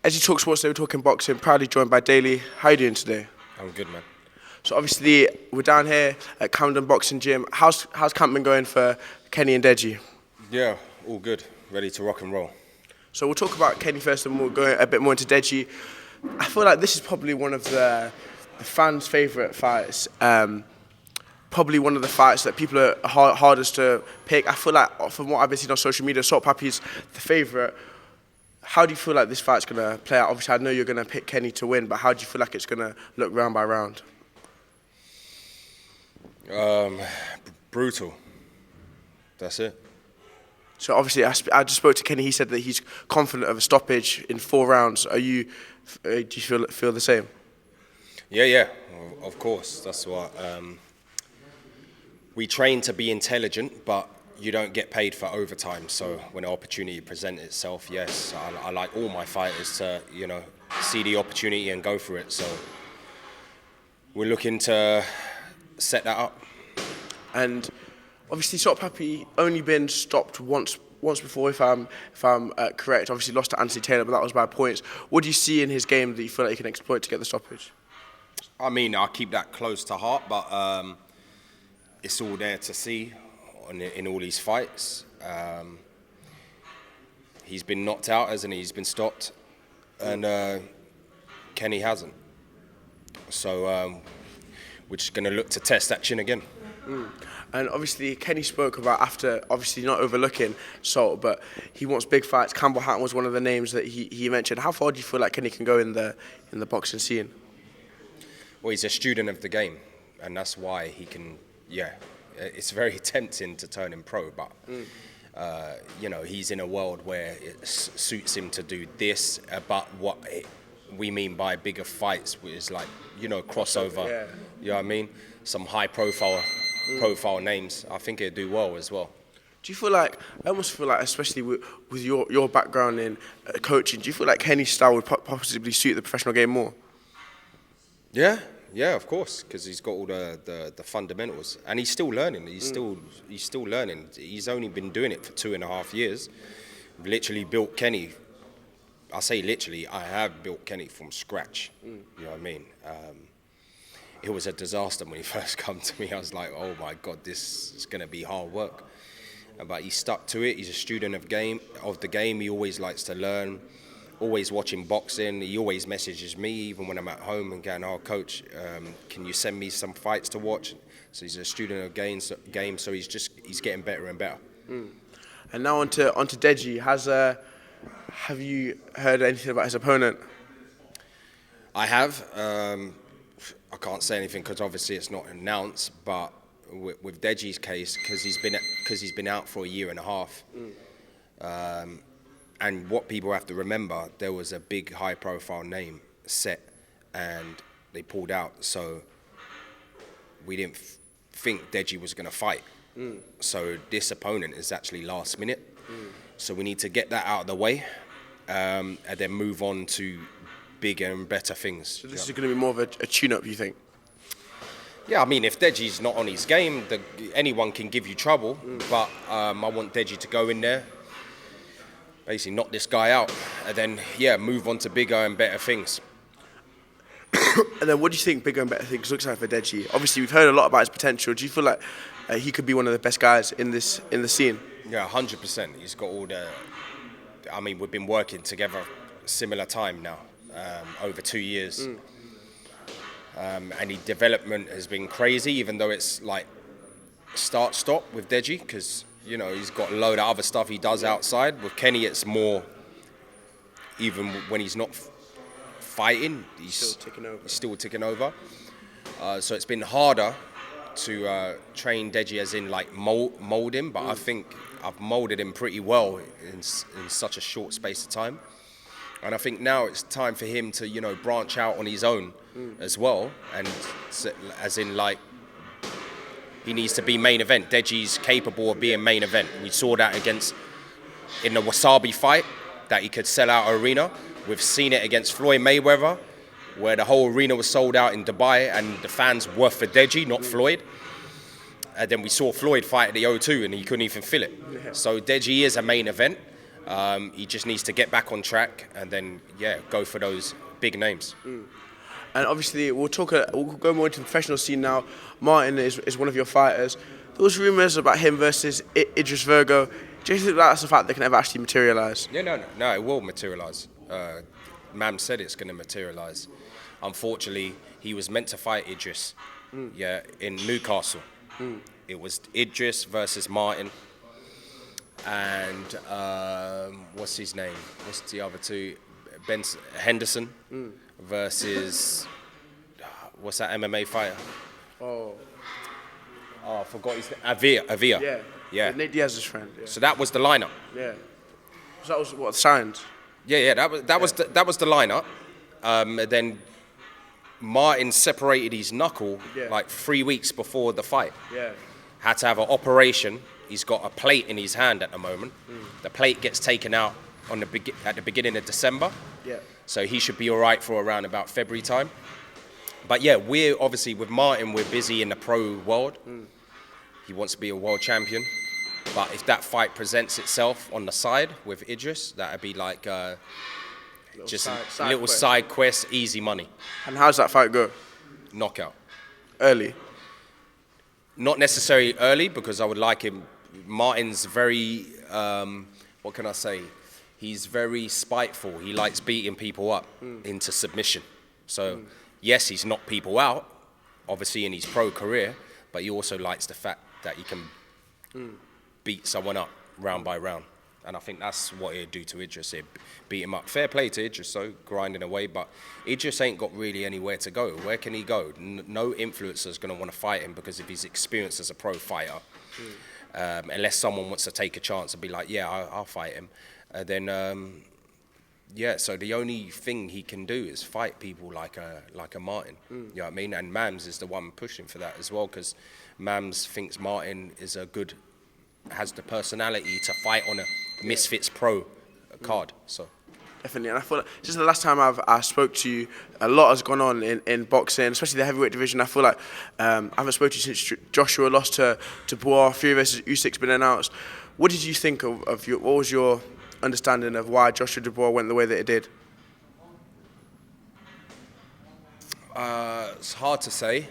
As you talk sports, they were talking boxing. Proudly joined by Daley. How are you doing today? I'm good, man. So obviously we're down here at Camden Boxing Gym. How's camp been going for Kenny and DEJI? Yeah, all good. Ready to rock and roll. So we'll talk about Kenny first, and we'll go a bit more into DEJI. I feel like this is probably one of the fans' favourite fights. Probably one of the fights that people are hardest to pick. I feel like from what I've been seeing on social media, PAPI's the favourite. How do you feel like this fight's going to play out? Obviously, I know you're going to pick Kenny to win, but how do you feel like it's going to look round by round? Brutal. That's it. So obviously, I just spoke to Kenny. He said that he's confident of a stoppage in 4 rounds. Do you feel the same? Yeah, of course. That's what we train to be intelligent, but you don't get paid for overtime. So when an opportunity presents itself, yes, I like all my fighters to see the opportunity and go for it. So we're looking to set that up. And obviously, PAPI only been stopped once before, if I'm correct. Obviously, lost to Anthony Taylor, but that was by points. What do you see in his game that you feel like he can exploit to get the stoppage? I mean, I'll keep that close to heart, but it's all there to see in all these fights. He's been knocked out, hasn't he? He's been stopped, and Kenny hasn't. So we're just going to look to test that chin again. And obviously, Kenny spoke about, after obviously not overlooking Salt, but he wants big fights. Campbell Hatton was one of the names that he mentioned. How far do you feel like Kenny can go in the boxing scene? Well, he's a student of the game, and that's why he can. Yeah, it's very tempting to turn him pro, but he's in a world where it suits him to do this. But what we mean by bigger fights is like crossover. Yeah. You know what I mean? Some high profile names. I think he'd do well as well. Do you feel like, I almost feel like, especially with your background in coaching, do you feel like Kenny's style would possibly suit the professional game more? Yeah, of course, because he's got all the fundamentals, and he's still learning. He's still learning. He's only been doing it for 2.5 years. We've literally built Kenny. I say literally, I have built Kenny from scratch. You know what I mean? It was a disaster when he first come to me. I was like, oh my God, this is going to be hard work. But he stuck to it. He's a student of the game. He always likes to learn. Always watching boxing. He always messages me, even when I'm at home, and going, "Oh, coach, can you send me some fights to watch?" So he's a student of game. So he's getting better and better. And now onto DEJI. Have you heard anything about his opponent? I have. I can't say anything because obviously it's not announced. But with DEJI's case, because he's been out for 1.5 years. And what people have to remember, there was a big high-profile name set, and they pulled out. So we didn't think DEJI was going to fight. So this opponent is actually last minute. So we need to get that out of the way, and then move on to bigger and better things. So this is going to be more of a tune-up, you think? Yeah, I mean, if DEJI's not on his game, anyone can give you trouble. But I want DEJI to go in there, basically knock this guy out, and then, move on to bigger and better things. And then what do you think bigger and better things looks like for DEJI? Obviously, we've heard a lot about his potential. Do you feel like he could be one of the best guys in the scene? Yeah, 100%. He's got all the... I mean, we've been working together similar time now, over 2 years. And his development has been crazy, even though it's like start-stop with DEJI, because... he's got a load of other stuff he does outside. With Kenny, it's more, even when he's not fighting, he's still ticking over. So it's been harder to train DEJI as in like mold him, but I think I've molded him pretty well in such a short space of time. And I think now it's time for him to, branch out on his own as well, and as in like, he needs to be main event. DEJI's capable of being main event. We saw that in the Wasabi fight, that he could sell out an arena. We've seen it against Floyd Mayweather, where the whole arena was sold out in Dubai, and the fans were for DEJI, not Floyd. And then we saw Floyd fight at the O2, and he couldn't even fill it. So DEJI is a main event. He just needs to get back on track and then, go for those big names. And obviously, we'll go more into the professional scene now. Martin is one of your fighters. There was rumours about him versus Idris Virgo. Do you think that's a fact that can ever actually materialise? Yeah, no, it will materialise. Mam said it's going to materialise. Unfortunately, he was meant to fight Idris, in Newcastle. It was Idris versus Martin, and what's his name? What's the other two? Henderson versus what's that MMA fighter? Oh, I forgot his name. Avia. Yeah. Nate Diaz's friend. Yeah. So that was the lineup. Yeah. So that was what signed. Yeah. That was the lineup. Then Martin separated his knuckle like 3 weeks before the fight. Yeah. Had to have an operation. He's got a plate in his hand at the moment. The plate gets taken out at the beginning of December. Yeah. So he should be all right for around about February time. But yeah, we're obviously with Martin, we're busy in the pro world. He wants to be a world champion. But if that fight presents itself on the side with Idris, that'd be like just a little side quest, easy money. And how's that fight go? Knockout. Early? Not necessarily early, because I would like him. Martin's very, what can I say? He's very spiteful. He likes beating people up into submission. So, yes, he's knocked people out, obviously in his pro career, but he also likes the fact that he can beat someone up round by round. And I think that's what he'd do to Idris. He'd beat him up. Fair play to Idris, so grinding away, but Idris ain't got really anywhere to go. Where can he go? No influencer's going to want to fight him because of his experience as a pro fighter. Unless someone wants to take a chance and be like, I'll fight him. So the only thing he can do is fight people like a Martin. You know what I mean? And Mams is the one pushing for that as well, because Mams thinks Martin has the personality to fight on a Misfits pro card. So definitely, and I feel like this is the last time I spoke to you. A lot has gone on in boxing, especially the heavyweight division. I feel like I haven't spoken to you since Joshua lost to Bois. Fury versus Usyk's been announced. What did you think of what was your understanding of why Joshua Dubois went the way that it did? It's hard to say.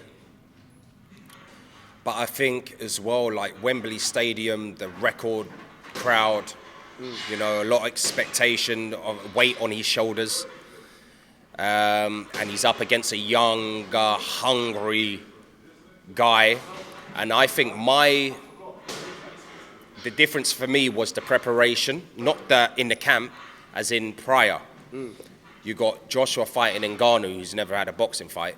But I think as well, like Wembley Stadium, the record crowd, a lot of expectation, of weight on his shoulders. And he's up against a young, hungry guy. And I think the difference for me was the preparation, not in the camp, as in prior. You got Joshua fighting Ngannou, who's never had a boxing fight.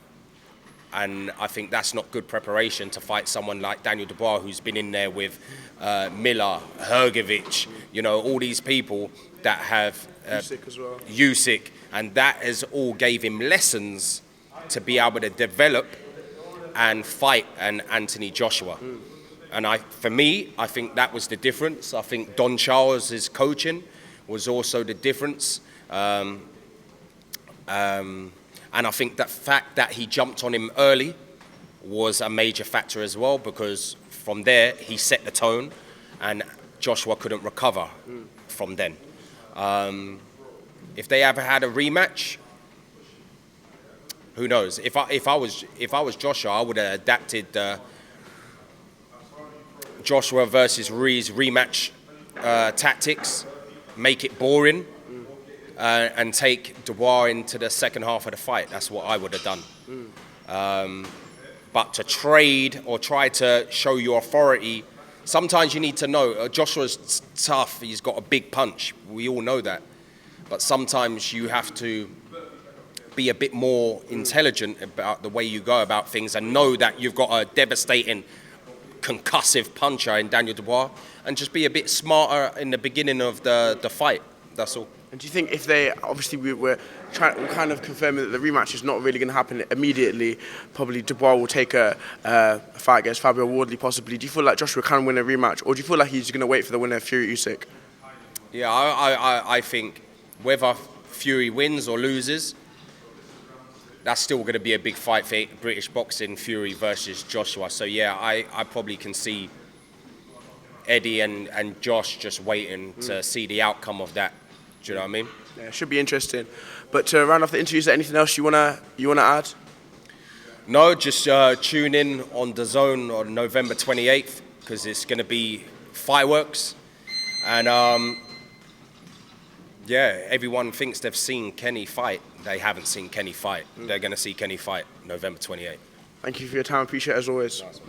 And I think that's not good preparation to fight someone like Daniel Dubois, who's been in there with Miller, Hrgovic, all these people that have... Usyk as well. Usyk, and that has all gave him lessons to be able to develop and fight an Anthony Joshua. And for me, I think that was the difference. I think Don Charles' coaching was also the difference. And I think that fact that he jumped on him early was a major factor as well, because from there he set the tone and Joshua couldn't recover from then. If they ever had a rematch, who knows? If I was Joshua, I would have adapted the Joshua versus Ruiz rematch tactics, make it boring. And take Dubois into the second half of the fight. That's what I would have done. But to trade or try to show your authority, sometimes you need to know, Joshua's tough, he's got a big punch. We all know that. But sometimes you have to be a bit more intelligent about the way you go about things and know that you've got a devastating, concussive puncher in Daniel Dubois, and just be a bit smarter in the beginning of the fight. That's all. And do you think if they, obviously we're kind of confirming that the rematch is not really going to happen immediately, probably Dubois will take a fight against Fabio Wardley possibly. Do you feel like Joshua can win a rematch, or do you feel like he's going to wait for the winner of Fury Usyk? Yeah, I think whether Fury wins or loses, that's still going to be a big fight for British boxing, Fury versus Joshua. So yeah, I probably can see Eddie and Josh just waiting to see the outcome of that. Do you know what I mean? Yeah, it should be interesting. But to round off the interview, is there anything else you wanna add? No, just tune in on DAZN on November 28th because it's going to be fireworks. And yeah, everyone thinks they've seen Kenny fight. They haven't seen Kenny fight. They're going to see Kenny fight November 28th. Thank you for your time. Appreciate it as always. Nice.